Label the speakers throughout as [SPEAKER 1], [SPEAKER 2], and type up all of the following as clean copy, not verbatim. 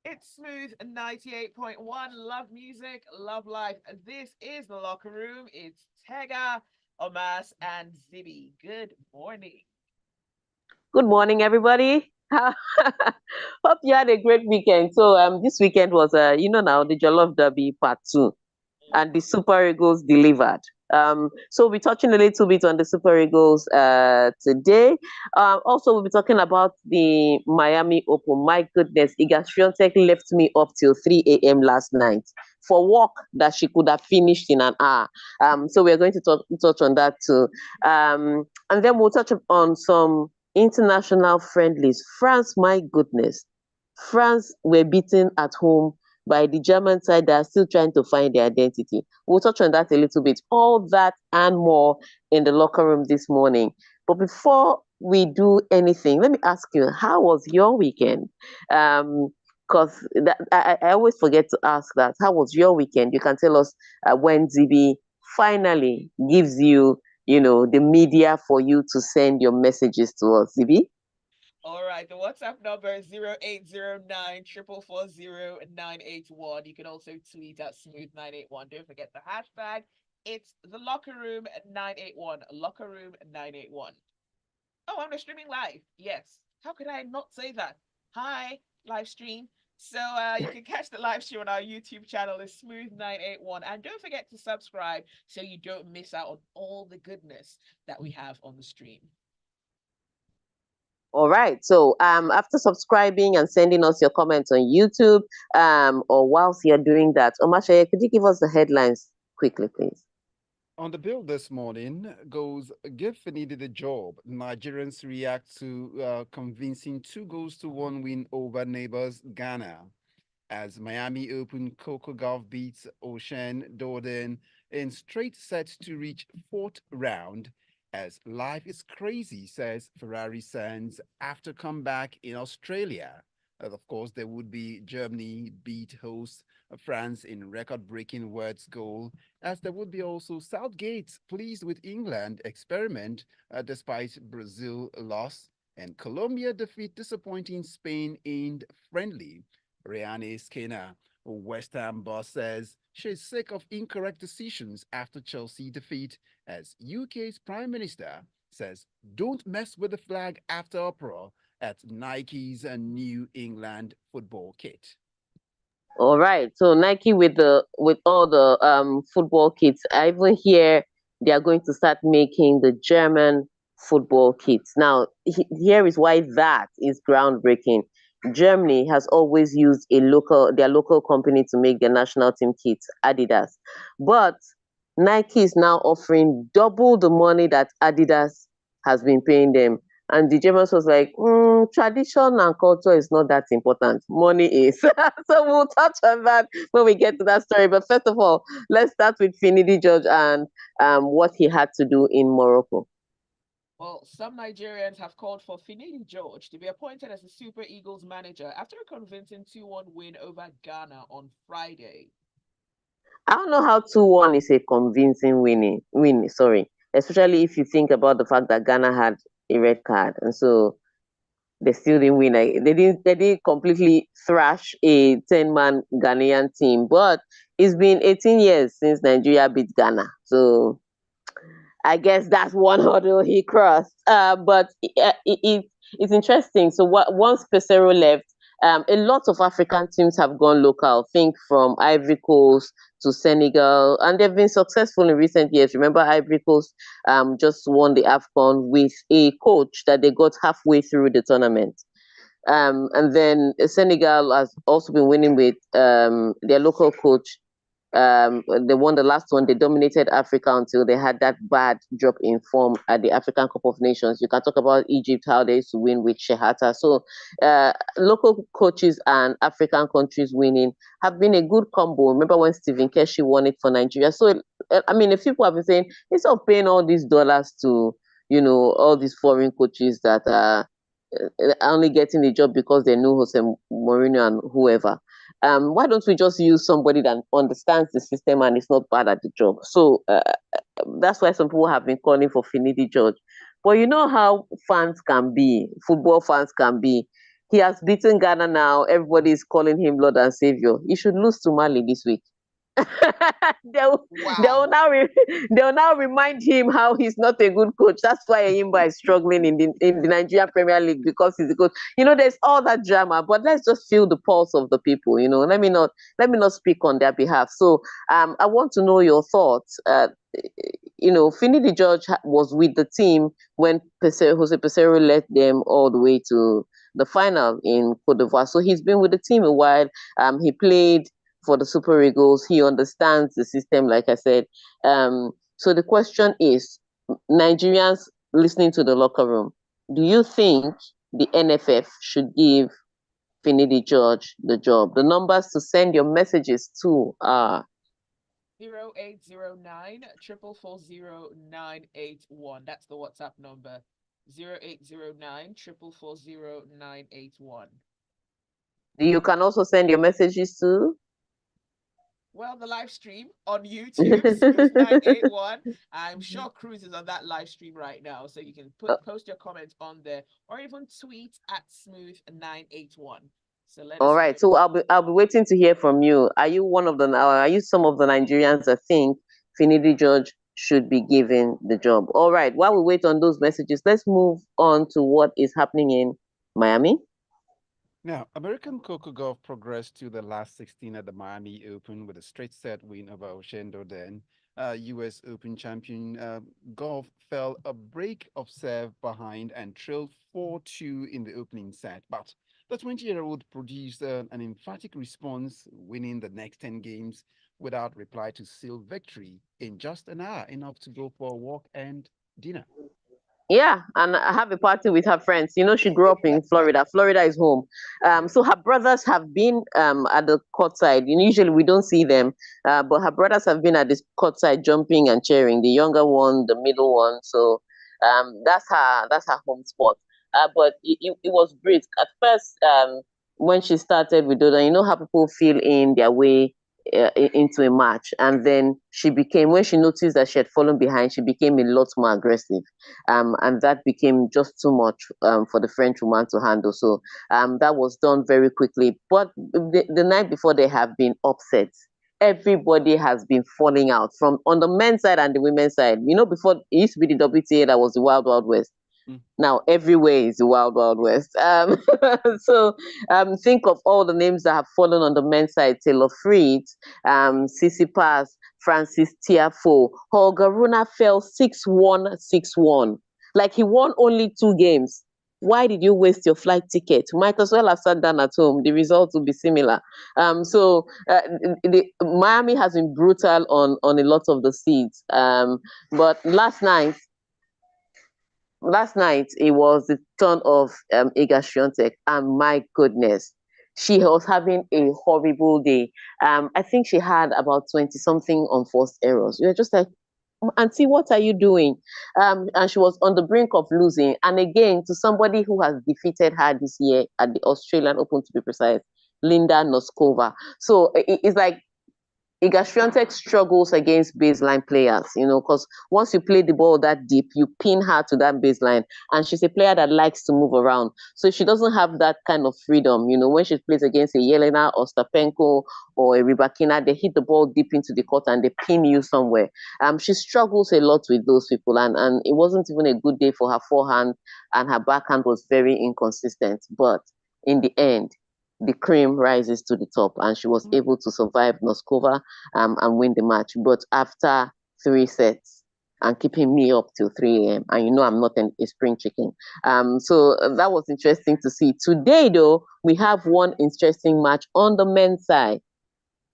[SPEAKER 1] It's Smooth 98.1. Love music, love life. This is the locker room. It's Tega, Omas, and Zibby. Good morning.
[SPEAKER 2] Good morning, everybody. Hope you had a great weekend. So this weekend was now the Jollof Derby Part 2, and the Super Eagles delivered. So we'll be touching a little bit on the Super Eagles today. Also, we'll be talking about the Miami Open. My goodness, Iga Swiatek left me up till 3 a.m. last night for work that she could have finished in an hour. So we're going to touch on that too. And then we'll touch on some international friendlies. France, my goodness, France were beaten at home by the German side that are still trying to find their identity. We'll touch on that a little bit. All that and more in the locker room this morning. But before we do anything, let me ask you, how was your weekend? Because I always forget to ask that. How was your weekend? You can tell us when ZB finally gives you, the media for you to send your messages to us. ZB?
[SPEAKER 1] All right, the WhatsApp number is 0809 440 You can also tweet at Smooth981. Don't forget the hashtag. It's the Locker Room 981. Locker Room 981. Oh, I'm streaming live. Yes. How could I not say that? Hi, live stream. So you can catch the live stream on our YouTube channel is Smooth981. And don't forget to subscribe so you don't miss out on all the goodness that we have on the stream.
[SPEAKER 2] All right. So after subscribing and sending us your comments on YouTube, or whilst you're doing that, Omashe, could you give us the headlines quickly, please?
[SPEAKER 3] On the bill this morning goes give Finidi the job. Nigerians react to convincing 2-1 win over neighbors Ghana. As Miami Open Coco Golf beats Ocean Jordan in straight sets to reach fourth round. As life is crazy, says Ferrari Sands after comeback in Australia. Of course, there would be Germany beat host France in record-breaking words goal, as there would be also Southgate pleased with England experiment despite Brazil loss, and Colombia defeat disappointing Spain in friendly. Rihanna Skinner, West Ham boss, says she's sick of incorrect decisions after Chelsea defeat, as UK's Prime Minister says don't mess with the flag after uproar at Nike's New England football kit.
[SPEAKER 2] All right. So Nike with all the football kits. I even hear they are going to start making the German football kits. Now, here is why that is groundbreaking. Germany has always used their local company to make their national team kits, Adidas. But Nike is now offering double the money that Adidas has been paying them. And the Germans was like, tradition and culture is not that important. Money is. So we'll touch on that when we get to that story. But first of all, let's start with Finidi George and what he had to do in Morocco.
[SPEAKER 1] Well, some Nigerians have called for Finidi George to be appointed as the Super Eagles manager after a convincing 2-1 win over Ghana on Friday.
[SPEAKER 2] I don't know how 2-1 is a convincing win, sorry. Especially if you think about the fact that Ghana had a red card. And so they still didn't win. They didn't completely thrash a 10-man Ghanaian team. But it's been 18 years since Nigeria beat Ghana. So I guess that's one hurdle he crossed. But it's interesting. So once Pesero left, a lot of African teams have gone local. Think from Ivory Coast to Senegal, and they've been successful in recent years. Remember, Ivory Coast just won the AFCON with a coach that they got halfway through the tournament. And then Senegal has also been winning with their local coach. They won the last one. They dominated Africa until they had that bad drop in form at the African Cup of Nations. You can talk about Egypt, how they used to win with Shehata. So, local coaches and African countries winning have been a good combo. Remember when Stephen Keshi won it for Nigeria? So, I mean, if people have been saying instead of paying all these dollars to, all these foreign coaches that are only getting the job because they know Jose Mourinho and whoever. Why don't we just use somebody that understands the system and is not bad at the job? So that's why some people have been calling for Finidi George. But you know how fans can be, football fans can be. He has beaten Ghana now. Everybody is calling him Lord and Savior. He should lose to Mali this week. they'll,
[SPEAKER 1] Wow.
[SPEAKER 2] they'll now remind him how he's not a good coach. That's why Ayimba is struggling in the Nigerian Premier League, because he's a coach. There's all that drama, but let's just feel the pulse of the people. Let me not speak on their behalf. So I want to know your thoughts. Finidi George was with the team when Jose Pesero led them all the way to the final in Cote d'Ivoire. So he's been with the team a while. He played for the Super Eagles. He understands the system, like I said. So the question is, Nigerians listening to the locker room, do you think the NFF should give Finidi George the job? The numbers to send your messages to are
[SPEAKER 1] 0809 444 981. That's the WhatsApp number. 0809 444 981.
[SPEAKER 2] You can also send your messages to
[SPEAKER 1] Well, the live stream on YouTube, Smooth981. I'm sure Cruz is on that live stream right now, so you can post your comments on there, or even tweet at Smooth981. So let us
[SPEAKER 2] all
[SPEAKER 1] know.
[SPEAKER 2] right. So I'll be waiting to hear from you. Are you are you some of the Nigerians that think Finidi George should be given the job? All right. While we wait on those messages, let's move on to what is happening in Miami.
[SPEAKER 3] Now, American Coco Golf progressed to the last 16 at the Miami Open with a straight set win over Oshendo. Then, U.S. Open champion Golf fell a break of serve behind and trailed 4-2 in the opening set. But the 20-year-old produced an emphatic response, winning the next 10 games without reply to seal victory in just an hour, enough to go for a walk and dinner.
[SPEAKER 2] Yeah, and I have a party with her friends. She grew up in Florida. Florida is home.
[SPEAKER 3] Yeah.
[SPEAKER 2] So her brothers have been at the courtside. Usually we don't see them, but her brothers have been at this courtside jumping and cheering. The younger one, the middle one. So that's her home spot. But it was great at first. When she started with Doda, you know how people feel in their way into a match, and then when she noticed that she had fallen behind, she became a lot more aggressive, and that became just too much for the French woman to handle. So that was done very quickly. But the night before, they have been upset. Everybody has been falling out from on the men's side and the women's side. Before it used to be the WTA that was the Wild Wild West.
[SPEAKER 3] Mm.
[SPEAKER 2] Now everywhere is the Wild Wild West. So think of all the names that have fallen on the men's side: Taylor Fritz, Sissy Pass, Francis Tiafo. Holger Rune fell 6-1, 6-1. Like he won only 2 games. Why did you waste your flight ticket? Might as well have sat down at home. The results will be similar. Miami has been brutal on a lot of the seeds. But last night it was the turn of Iga Swiatek, and my goodness, she was having a horrible day. I think she had about 20 something on forced errors. You're just like, Auntie, what are you doing? And she was on the brink of losing. And again, to somebody who has defeated her this year at the Australian Open, to be precise, Linda Noskova. So it's like Iga Swiatek struggles against baseline players, because once you play the ball that deep, you pin her to that baseline. And she's a player that likes to move around. So she doesn't have that kind of freedom. When she plays against a Yelena or Stapenko or a Rybakina, they hit the ball deep into the court and they pin you somewhere. She struggles a lot with those people. And it wasn't even a good day for her forehand, and her backhand was very inconsistent. But in the end, the cream rises to the top, and she was able to survive Noskova and win the match. But after 3 sets and keeping me up till 3 a.m., and I'm not a spring chicken. So that was interesting to see. Today, though, we have one interesting match on the men's side.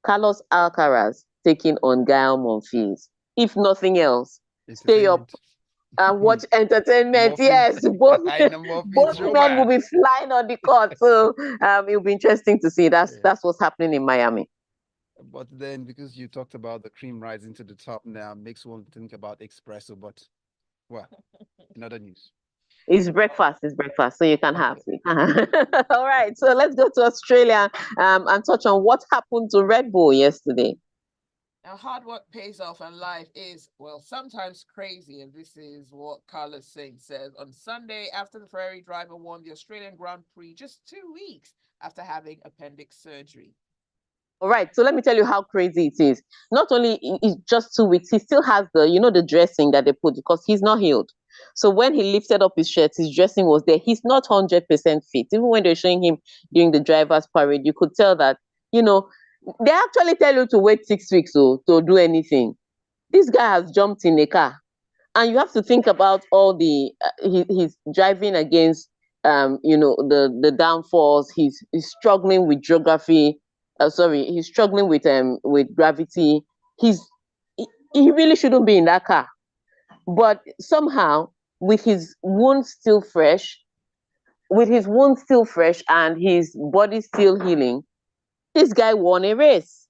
[SPEAKER 2] Carlos Alcaraz taking on Gael Monfils. If nothing else, stay up
[SPEAKER 3] Entertainment.
[SPEAKER 2] and watch entertainment.
[SPEAKER 3] Muffins.
[SPEAKER 2] Yes, both
[SPEAKER 3] I know muffins
[SPEAKER 2] both men will be
[SPEAKER 3] romance.
[SPEAKER 2] flying on the court. So it'll be interesting to see. That's
[SPEAKER 3] Yeah.
[SPEAKER 2] that's what's happening in Miami.
[SPEAKER 3] But then, because you talked about the cream rising to the top now, makes one think about espresso. But, well, in other news.
[SPEAKER 2] It's breakfast. It's breakfast, so you can have.
[SPEAKER 3] Okay.
[SPEAKER 2] You can have. All right. So let's go to Australia and touch on what happened to Red Bull yesterday.
[SPEAKER 1] Now, hard work pays off, and life is, well, sometimes crazy. And this is what Carlos Sainz says on Sunday after the Ferrari driver won the Australian Grand Prix just 2 weeks after having appendix surgery.
[SPEAKER 2] All right, so let me tell you how crazy it is. Not only it's just 2 weeks, he still has the dressing that they put because he's not healed. So when he lifted up his shirt, his dressing was there. He's not 100% fit. Even when they're showing him during the driver's parade, you could tell that, you know, they actually tell you to wait 6 weeks to do anything. This guy has jumped in a car, and you have to think about all the he's driving against the downfalls. He's struggling with geography. Sorry, he's struggling with gravity. He's he really shouldn't be in that car, but somehow with his wounds still fresh, and his body still healing, this guy won a race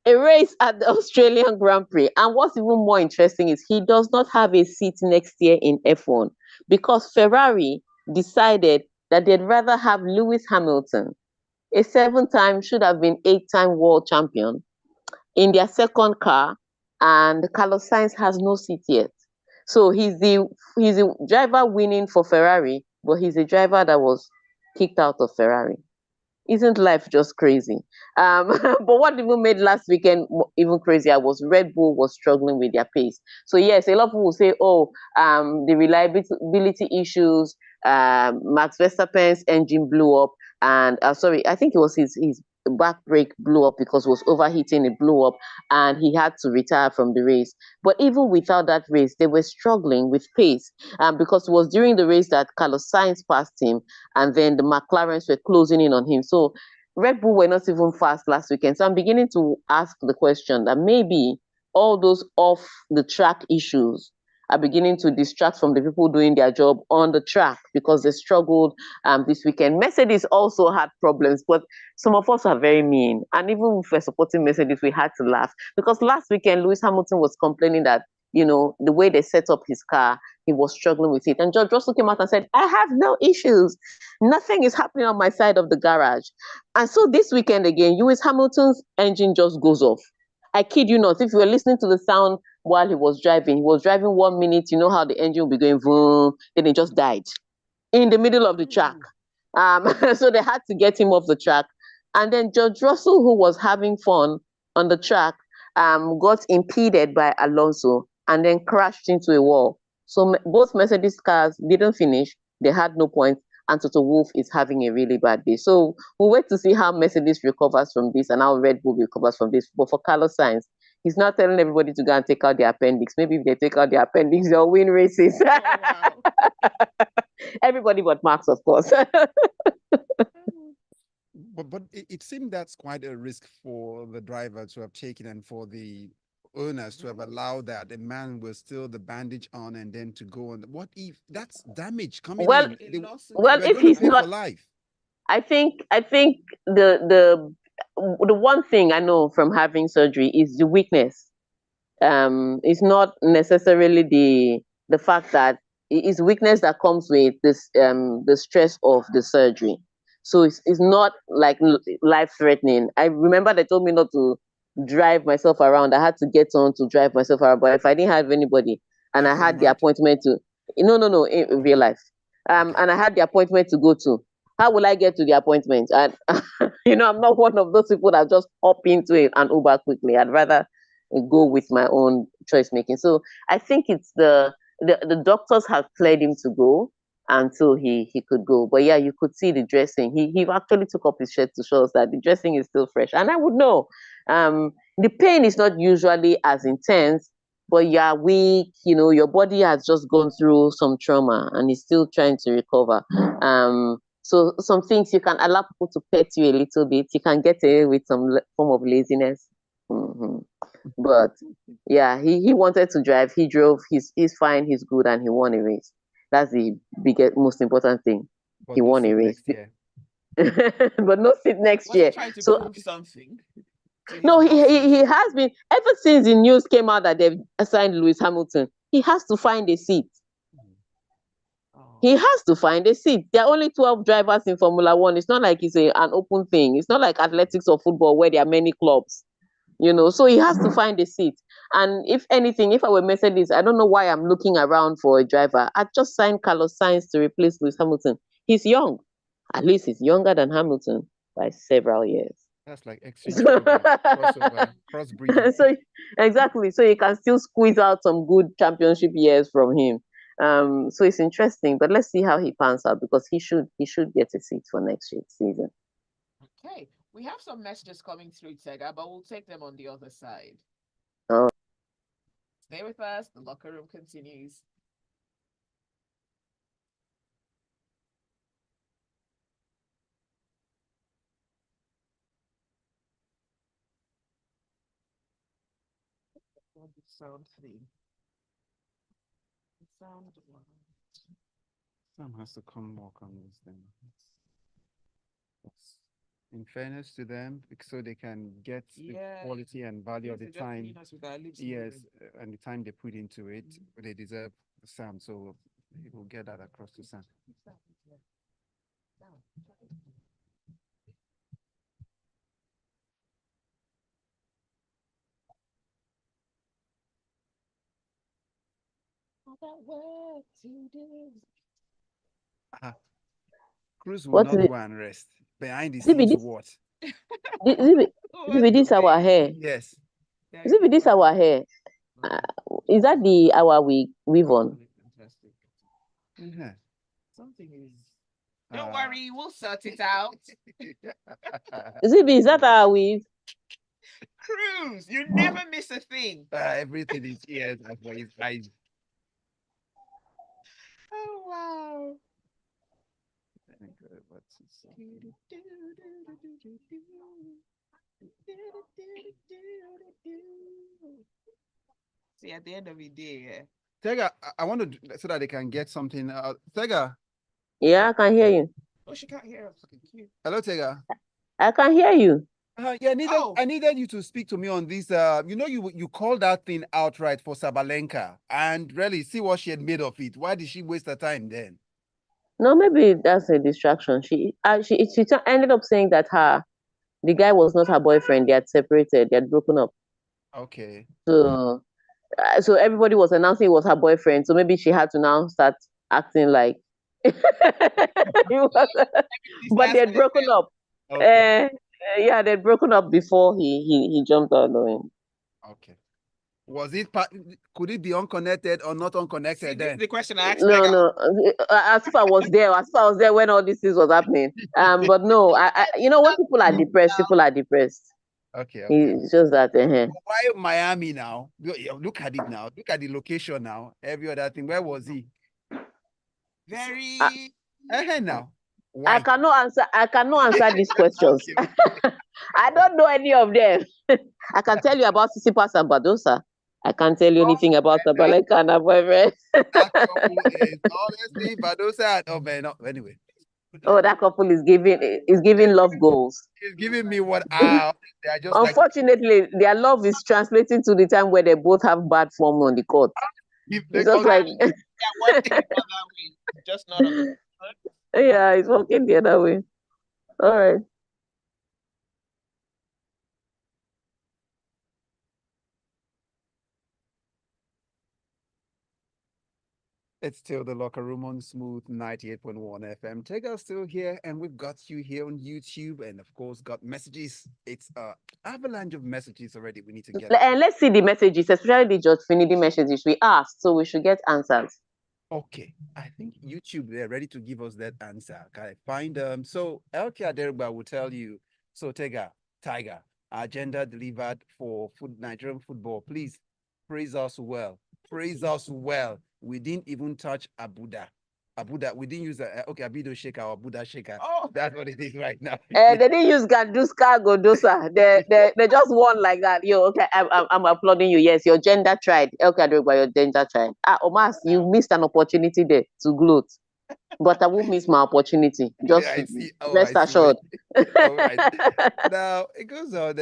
[SPEAKER 2] at the Australian Grand Prix. And what's even more interesting is he does not have a seat next year in F1 because Ferrari decided that they'd rather have Lewis Hamilton, a 7-time, should have been 8-time world champion, in their second car, and Carlos Sainz has no seat yet. So he's the driver winning for Ferrari, but he's a driver that was kicked out of Ferrari. Isn't life just crazy? But what even made last weekend even crazier was Red Bull was struggling with their pace. So yes, a lot of people will say, oh, the reliability issues, Max Verstappen's engine blew up, and sorry, I think it was his back brake blew up because it was overheating, it blew up, and he had to retire from the race. But even without that race, they were struggling with pace, because it was during the race that Carlos Sainz passed him, and then the McLarens were closing in on him. So Red Bull were not even fast last weekend. So I'm beginning to ask the question that maybe all those off the track issues are beginning to distract from the people doing their job on the track because they struggled this weekend. Mercedes also had problems, but some of us are very mean. And even if we're supporting Mercedes, we had to laugh because last weekend, Lewis Hamilton was complaining that, the way they set up his car, he was struggling with it. And George Russell came out and said, I have no issues. Nothing is happening on my side of the garage. And so this weekend again, Lewis Hamilton's engine just goes off. I kid you not. If you were listening to the sound while he was driving 1 minute, you know how the engine will be going, boom, then it just died in the middle of the track. So they had to get him off the track. And then George Russell, who was having fun on the track, got impeded by Alonso and then crashed into a wall. So both Mercedes cars didn't finish. They had no points. And Toto Wolff is having a really bad day. So we'll wait to see how Mercedes recovers from this and how Red Bull recovers from this. But for Carlos Sainz, he's not telling everybody to go and take out their appendix. Maybe if they take out their appendix, they'll win races.
[SPEAKER 1] Oh, wow.
[SPEAKER 2] Everybody but Max, of course.
[SPEAKER 3] But it seemed that's quite a risk for the driver to have taken and for the owners to have allowed that a man was still the bandage on and then to go on. What if that's damage coming
[SPEAKER 2] Well,
[SPEAKER 3] in? They
[SPEAKER 2] well,
[SPEAKER 3] were
[SPEAKER 2] if
[SPEAKER 3] going to
[SPEAKER 2] he's
[SPEAKER 3] pay for
[SPEAKER 2] not,
[SPEAKER 3] life.
[SPEAKER 2] I think the one thing I know from having surgery is the weakness. It's not necessarily the fact that it's weakness that comes with this the stress of the surgery. So it's not like life threatening. I remember they told me not to drive myself around. I had to get on to drive myself around. But if I didn't have anybody and I
[SPEAKER 3] If you're
[SPEAKER 2] had the
[SPEAKER 3] mad.
[SPEAKER 2] appointment to, no, in real life,
[SPEAKER 3] Okay.
[SPEAKER 2] and I had the appointment to go to, how will I get to the appointment? And I'm not one of those people that just hop into an Uber quickly. I'd rather go with my own choice making. So I think it's the doctors have cleared him to go until he could go. But yeah, you could see the dressing. He actually took up his shirt to show us that the dressing is still fresh. And I would know. The pain is not usually as intense, but you're weak, your body has just gone through some trauma and is still trying to recover. So some things you can allow people to pet you a little bit. You can get away with some form of laziness. Hmm. But yeah, he wanted to drive. He drove. He's fine. He's good, and he won a race. That's the biggest, most important thing. He
[SPEAKER 3] But no
[SPEAKER 2] won a
[SPEAKER 3] seat
[SPEAKER 2] race,
[SPEAKER 3] next year.
[SPEAKER 2] but no seat next
[SPEAKER 1] Was he
[SPEAKER 2] year.
[SPEAKER 1] trying to
[SPEAKER 2] So
[SPEAKER 1] prove something to his
[SPEAKER 2] no,
[SPEAKER 1] bosses?
[SPEAKER 2] he has been ever since the news came out that they've assigned Lewis Hamilton. He has to find a seat.
[SPEAKER 1] Oh.
[SPEAKER 2] He has to find a seat. There are only 12 drivers in Formula One. It's not like it's an open thing. It's not like athletics or football where there are many clubs. So he has to find a seat. And if anything, if I were Mercedes, I don't know why I'm looking around for a driver. I'd just sign Carlos Sainz to replace Lewis Hamilton. He's young. At least he's younger than Hamilton by several years.
[SPEAKER 3] That's like exchange program, crossover, crossbreeding.
[SPEAKER 2] So exactly. So you can still squeeze out some good championship years from him. So it's interesting, but let's see how he pans out because he should get a seat for next year's season.
[SPEAKER 1] Okay, we have some messages coming through, Tega, but we'll take them on the other side.
[SPEAKER 2] Oh.
[SPEAKER 1] Stay with us. The locker room continues. Sound three. Sound one.
[SPEAKER 3] Sam has to come work on this thing. In fairness to them, so they can get the quality and value of the time. Yes, and the time they put into it, they deserve Sam. So we'll get that across to Sam. Cruz will not go and rest. Behind the scenes, what?
[SPEAKER 2] Zibby, this our hair.
[SPEAKER 3] Yes.
[SPEAKER 2] Zibby, this our hair. Is that our weave on?
[SPEAKER 3] Yeah.
[SPEAKER 1] Something is. Don't worry, we'll sort it out.
[SPEAKER 2] Zibby, is that our weave?
[SPEAKER 1] Cruz, you never miss a thing.
[SPEAKER 3] Everything is here. That's why it's eyes.
[SPEAKER 1] Oh wow. See, at the end of the day, yeah.
[SPEAKER 3] Tega, I want to so that they can get something. Tega.
[SPEAKER 2] Yeah, I can hear you.
[SPEAKER 1] Oh, she can't hear us.
[SPEAKER 3] Hello, Tega.
[SPEAKER 2] I can hear you.
[SPEAKER 3] Yeah, I needed you to speak to me on this. You called that thing outright for Sabalenka, and really see what she had made of it. Why did she waste her time then?
[SPEAKER 2] No, maybe that's a distraction. She ended up saying that the guy was not her boyfriend. They had separated. They had broken up.
[SPEAKER 3] Okay.
[SPEAKER 2] So everybody was announcing it was her boyfriend. So maybe she had to now start acting like. But they had broken up. Okay. Yeah, they'd broken up before he jumped out of him.
[SPEAKER 3] Okay. Was it could it be unconnected or not unconnected then?
[SPEAKER 1] The question I asked.
[SPEAKER 2] No. As if I was there when all this was happening. But no, when people are depressed,
[SPEAKER 3] Okay.
[SPEAKER 2] It's just that.
[SPEAKER 3] Why Miami now? Look at it now. Look at the location now. Every other thing. Where was he?
[SPEAKER 1] Very.
[SPEAKER 3] Now.
[SPEAKER 2] Why? I cannot answer these questions. I don't know any of them. I can tell you about Tsitsipas and Badosa. I can't tell you anything about Sabalenka and her boyfriend.
[SPEAKER 3] Honestly, Badosa. Oh man, no. Anyway.
[SPEAKER 2] Oh, that couple is giving love goals.
[SPEAKER 3] It's giving me what they are just.
[SPEAKER 2] Unfortunately, their love is translating to the time where they both have bad form on the court. It's just like
[SPEAKER 1] one thing the other way, just not on the court.
[SPEAKER 2] Yeah, it's working the other way. All right.
[SPEAKER 3] It's still the locker room on Smooth 98.1 FM. Tega still here, and we've got you here on YouTube, and of course, got messages. It's avalanche of messages already. We need to get.
[SPEAKER 2] And let's see the messages, especially the Judge Finidi messages we asked, so we should get answers.
[SPEAKER 3] Okay, I think YouTube they're ready to give us that answer. Can I find So LK Aderba will tell you. So Tega, Tiger, agenda delivered for Nigerian football. Please praise us well. Praise us well. We didn't even touch Abuda. We didn't use Abido Shaker or Abuda Shaker. Oh, that's what it is right now.
[SPEAKER 2] They didn't use Ganduska Godosa. They just won like that. Okay, I'm applauding you. Yes, your gender tried. Okay, your gender tried. Omas, you missed an opportunity there to gloat. But I won't miss my opportunity. Just rest assured.
[SPEAKER 3] All right. Now it goes on.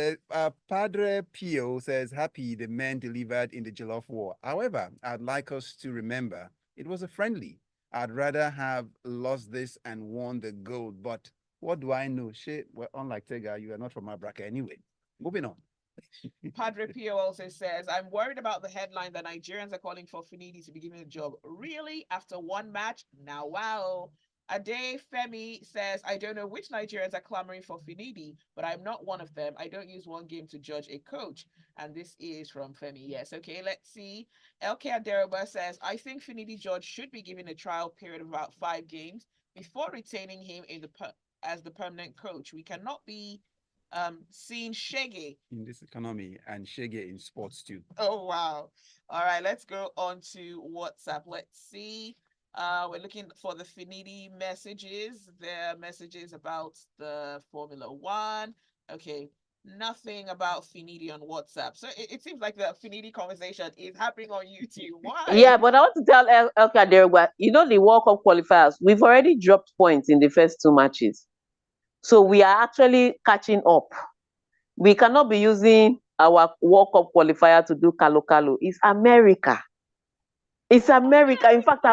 [SPEAKER 3] Padre Pio says, "Happy the men delivered in the Jollof War. However, I'd like us to remember it was a friendly. I'd rather have lost this and won the gold. But what do I know? Shit. Well, unlike Tega, you are not from my bracket anyway. Moving on.
[SPEAKER 1] Padre Pio also says, I'm worried about the headline that Nigerians are calling for Finidi to be given a job. Really? After one match? Now, wow. Ade Femi says, I don't know which Nigerians are clamoring for Finidi, but I'm not one of them. I don't use one game to judge a coach. And this is from Femi. Yes, okay, let's see. LK Aderoba says, I think Finidi George should be given a trial period of about 5 games before retaining him as the permanent coach. We cannot be seeing Shege
[SPEAKER 3] in this economy and Shege in sports too.
[SPEAKER 1] Oh wow. All right, let's go on to WhatsApp. Let's see. We're looking for the Finidi messages. There are messages about the Formula One. Okay, nothing about Finidi on WhatsApp. So it seems like the Finidi conversation is happening on YouTube.
[SPEAKER 2] Yeah,
[SPEAKER 1] Why?
[SPEAKER 2] but I want to tell El Kaderwa, the World Cup qualifiers, we've already dropped points in the first 2 matches. So we are actually catching up. We cannot be using our World Cup qualifier to do Kalo Kalo. It's America. It's America. In fact,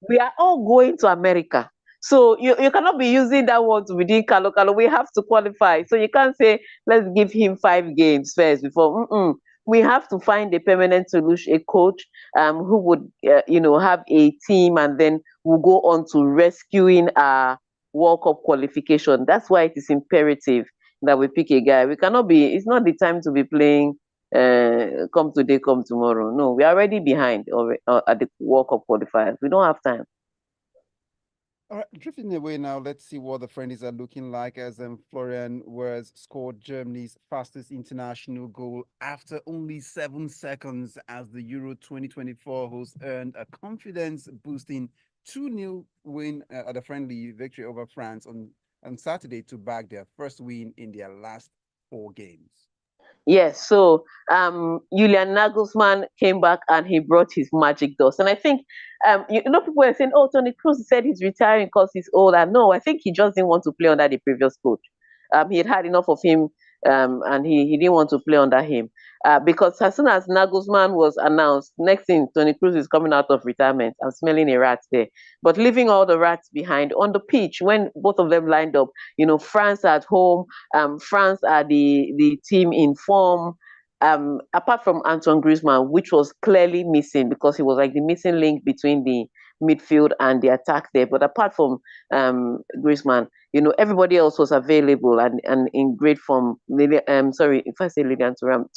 [SPEAKER 2] we are all going to America. So you cannot be using that one to be doing Kalo Kalo. We have to qualify. So you can't say, let's give him 5 games first before. We have to find a permanent solution, a coach who would, have a team, and then we'll go on to rescuing our World Cup qualification. That's why it is imperative that we pick a guy. We cannot be, it's not the time to be playing come today, come tomorrow. No, we're already behind at the World Cup qualifiers. We don't have time.
[SPEAKER 3] All right, drifting away now, let's see what the friendlies are looking like as Florian Wirtz scored Germany's fastest international goal after only 7 seconds as the Euro 2024 host earned a confidence-boosting 2-0 win at a friendly victory over France on Saturday to bag their first win in their last 4 games.
[SPEAKER 2] Yes, so Julian Nagelsmann came back and he brought his magic dust. And I think, people were saying, oh, Tony Cruz said he's retiring because he's old. And no, I think he just didn't want to play under the previous coach. He had enough of him, and he didn't want to play under him. Because as soon as Nagelsmann was announced, next thing, Tony Cruz is coming out of retirement. I'm smelling a rat there. But leaving all the rats behind on the pitch when both of them lined up, France at home, France are the team in form. Apart from Antoine Griezmann, which was clearly missing because he was like the missing link between the midfield and the attack there. But apart from Griezmann, everybody else was available and in great form. Sorry, if I say Lilian Thuram,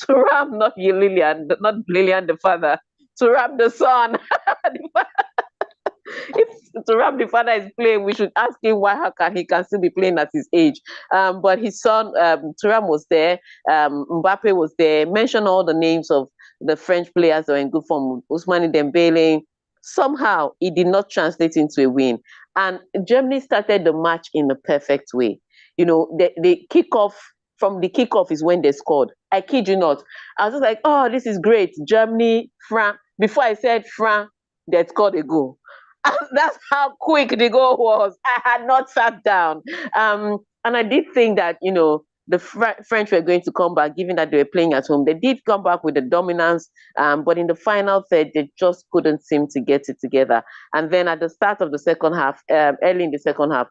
[SPEAKER 2] not you, Lilian, not Lilian the father, Thuram the son. If Thuram the father is playing, we should ask him why he can still be playing at his age. But his son Thuram was there. Mbappe was there. Mention all the names of the French players that were in good form. Ousmane Dembele. Somehow it did not translate into a win, and Germany started the match in the perfect way. The kickoff. From the kickoff is when they scored. I kid you not. I was just like, oh, this is great. Germany, France. Before I said France, they scored a goal. That's how quick the goal was. I had not sat down. And I did think that, the French were going to come back, given that they were playing at home. They did come back with the dominance, but in the final third, they just couldn't seem to get it together. And then at the start of the second half, early in the second half,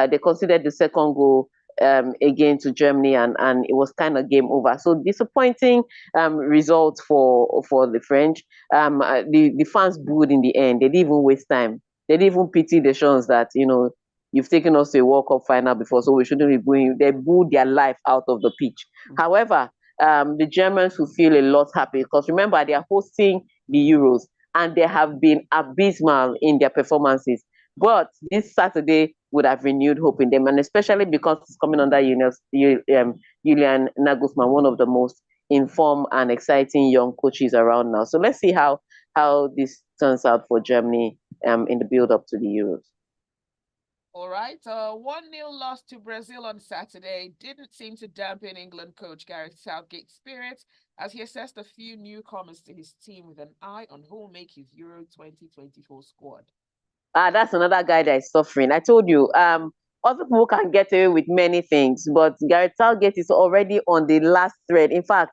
[SPEAKER 2] they considered the second goal again to Germany, and it was kind of game over. So disappointing results for the French. The fans booed in the end. They didn't even waste time. They didn't even pity the Deschamps that you've taken us to a World Cup final before, so we shouldn't be booing you. They booed their life out of the pitch. However, the Germans will feel a lot happy because remember they are hosting the Euros and they have been abysmal in their performances. But this Saturday would have renewed hope in them, and especially because it's coming under Julian Nagelsmann, one of the most informed and exciting young coaches around now. So let's see how this turns out for Germany in the build up to the Euros.
[SPEAKER 1] All right. 1-0 loss to Brazil on Saturday didn't seem to dampen England coach Gareth Southgate's spirits as he assessed a few newcomers to his team with an eye on who will make his Euro 2024 squad.
[SPEAKER 2] That's another guy that is suffering. I told you, other people can get away with many things, but Gareth Southgate is already on the last thread. In fact,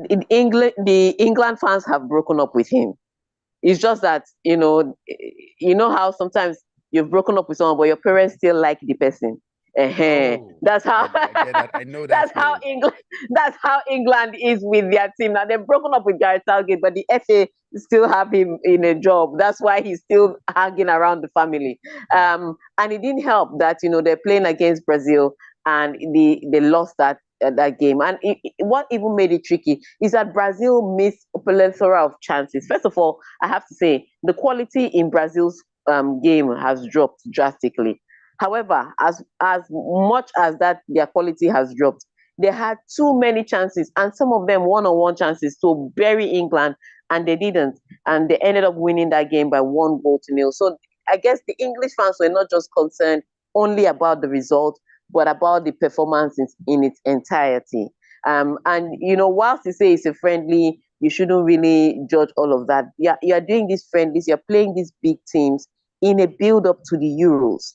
[SPEAKER 2] in England, the England fans have broken up with him. It's just that, how sometimes you've broken up with someone, but your parents still like the person.
[SPEAKER 3] Oh,
[SPEAKER 2] That's how
[SPEAKER 3] I get that. I know that
[SPEAKER 2] that's how
[SPEAKER 3] feeling.
[SPEAKER 2] England that's how England is with their team. Now they've broken up with Gareth Southgate, but the FA still have him in a job. That's why he's still hanging around the family.
[SPEAKER 3] Mm.
[SPEAKER 2] And it didn't help that they're playing against Brazil and they lost that game. And what even made it tricky is that Brazil missed a plethora of chances. First of all, I have to say the quality in Brazil's game has dropped drastically. However, as much as that their quality has dropped, they had too many chances, and some of them one-on-one chances to bury England, and they didn't, and they ended up winning that game by 1 goal to nil. So I guess the English fans were not just concerned only about the result, but about the performance in its entirety. And whilst you say it's a friendly, you shouldn't really judge all of that. Yeah, you're doing these friendlies, you're playing these big teams in a build-up to the Euros.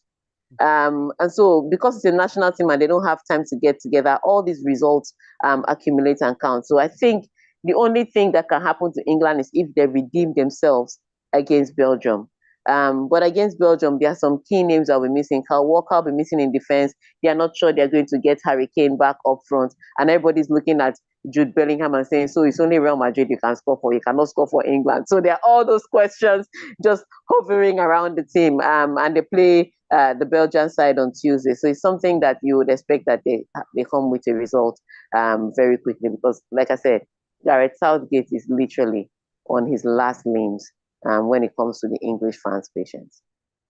[SPEAKER 2] And so, because it's a national team and they don't have time to get together, all these results accumulate and count. So I think the only thing that can happen to England is if they redeem themselves against Belgium. But against Belgium, there are some key names that we're missing. Kyle Walker will be missing in defense. They are not sure they're going to get Harry Kane back up front. And everybody's looking at Jude Bellingham and saying, so it's only Real Madrid you can score for, you cannot score for England. So there are all those questions just hovering around the team. And they play the Belgian side on Tuesday. So it's something that you would expect that they come with a result very quickly because, like I said, Gareth Southgate is literally on his last limbs when it comes to the English fans' patience.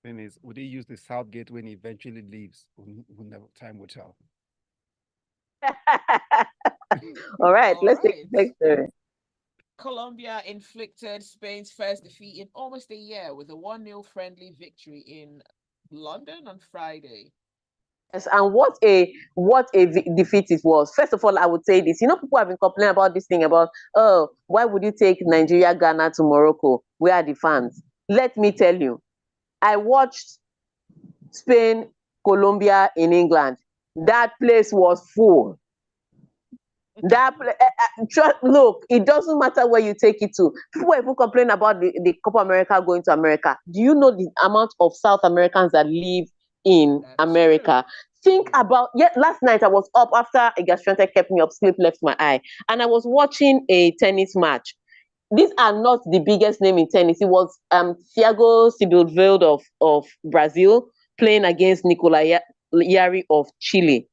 [SPEAKER 3] Thing is, would he use the Southgate when he eventually leaves? We'll never, time will tell.
[SPEAKER 2] All right,
[SPEAKER 1] All
[SPEAKER 2] let's take
[SPEAKER 1] right.
[SPEAKER 2] the next story.
[SPEAKER 1] Colombia inflicted Spain's first defeat in almost a year with a 1-0 friendly victory in London on Friday.
[SPEAKER 2] Yes, and what a defeat it was. First of all, I would say this. People have been complaining about this thing about, oh, why would you take Nigeria, Ghana to Morocco? Where are the fans? Let me tell you, I watched Spain, Colombia in England. That place was full. Look, it doesn't matter where you take it to. People even complain about the Copa America going to America. Do you know the amount of South Americans that live in
[SPEAKER 1] That is
[SPEAKER 2] America? Think
[SPEAKER 1] true.
[SPEAKER 2] about, last night I was up after a gastroenteritis kept me up, sleep left my eye, and I was watching a tennis match. These are not the biggest name in tennis. It was Thiago Sibylveld of Brazil playing against Nicola Yari of Chile.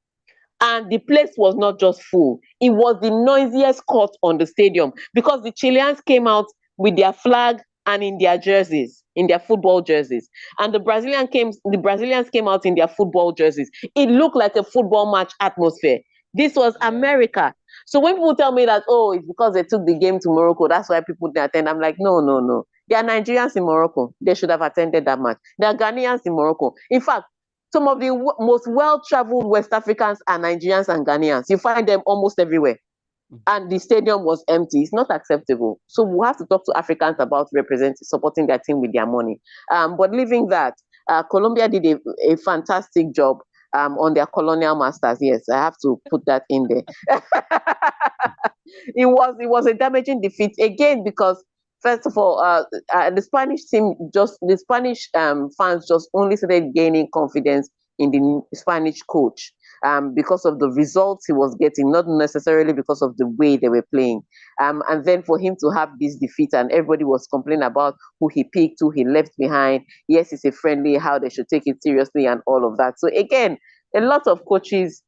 [SPEAKER 2] And the place was not just full, it was the noisiest court on the stadium because the Chileans came out with their flag and in their jerseys, in their football jerseys. And the Brazilians came out in their football jerseys. It looked like a football match atmosphere. This was
[SPEAKER 1] Yeah.
[SPEAKER 2] America. So when people tell me that, oh, it's because they took the game to Morocco, that's why people didn't attend, I'm like, no, no, no. There are Nigerians in Morocco. They should have attended that match. There are Ghanaians in Morocco. In fact, some of the most well-traveled West Africans are Nigerians and Ghanaians. You find them almost everywhere. And the stadium was empty. It's not acceptable. So we'll have to talk to Africans about supporting their team with their money. But leaving that, Colombia did a fantastic job on their colonial masters. Yes, I have to put that in there. It was a damaging defeat again because first of all, the Spanish fans just only started gaining confidence in the Spanish coach because of the results he was getting, not necessarily because of the way they were playing. And then for him to have this defeat and everybody was complaining about who he picked, who he left behind. Yes, it's a friendly, how they should take it seriously and all of that. So again, a lot of coaches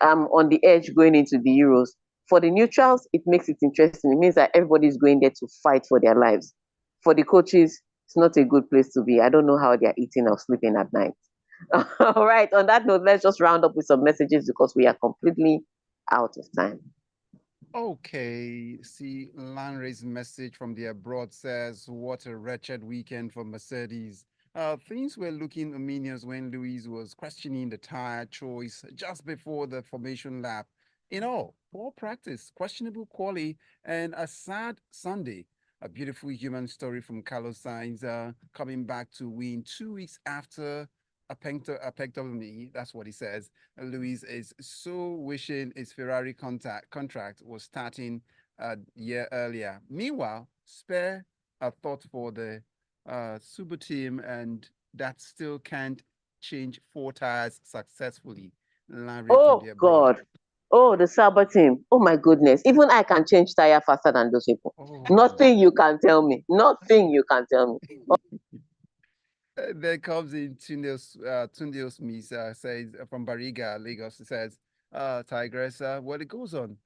[SPEAKER 2] on the edge going into the Euros. For the neutrals, it makes it interesting. It means that everybody's going there to fight for their lives. For the coaches, it's not a good place to be. I don't know how they're eating or sleeping at night. All right. On that note, let's just round up with some messages because we are completely out of time.
[SPEAKER 3] Okay, see, Lanre's message from the abroad says, what a wretched weekend for Mercedes. Things were looking ominous when Luis was questioning the tire choice just before the formation lap. In all, poor practice, questionable quality, and a sad Sunday. A beautiful human story from Carlos Sainz coming back to win 2 weeks after a that's what he says. Luis is so wishing his Ferrari contract was starting a year earlier. Meanwhile, spare a thought for the Subu team, and that still can't change 4 tires successfully, landing from
[SPEAKER 2] Oh
[SPEAKER 3] their board.
[SPEAKER 2] God. Oh, the Sabre team. Oh my goodness. Even I can change tire faster than those people.
[SPEAKER 3] Oh.
[SPEAKER 2] Nothing you can tell me. Nothing you can tell me.
[SPEAKER 3] Then comes in Tunde Smith, says from Bariga, Lagos. He says, Tigress, what it goes on.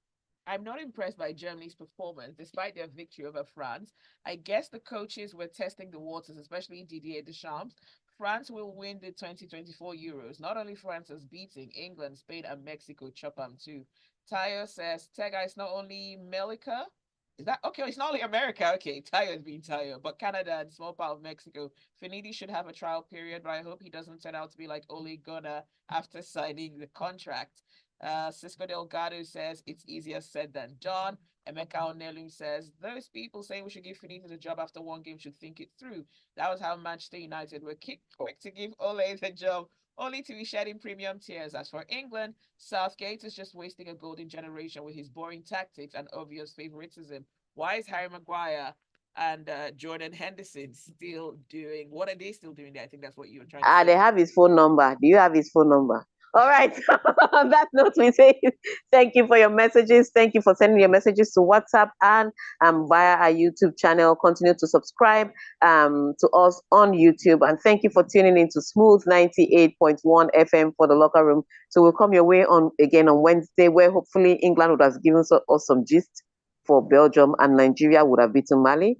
[SPEAKER 1] I'm not impressed by Germany's performance despite their victory over France. I guess the coaches were testing the waters, especially Didier Deschamps. France will win the 2024 Euros. Not only France is beating England, Spain, and Mexico chop them too. Tayo says Tega is not only Melica. Is that okay? It's not only America. Okay, Tayo is being Tayo, but Canada and small part of Mexico. Finidi should have a trial period, but I hope he doesn't turn out to be like Ole Gunnar after signing the contract. Cisco Delgado says it's easier said than done. Emeka Onelu says those people saying we should give Finito the job after one game should think it through. That was how Manchester United were quick to give Ole the job, only to be shedding premium tears. As for England, Southgate is just wasting a golden generation with his boring tactics and obvious favoritism. Why is Harry Maguire and Jordan Henderson still doing? What are they still doing there? I think that's what you were trying to say.
[SPEAKER 2] They have his phone number. Do you have his phone number? All right. On that note, we say thank you for your messages. Thank you for sending your messages to WhatsApp and via our YouTube channel. Continue to subscribe to us on YouTube. And thank you for tuning in to Smooth 98.1 FM for the locker room. So we'll come your way on again on Wednesday, where hopefully England would have given us some gist for Belgium and Nigeria would have beaten Mali.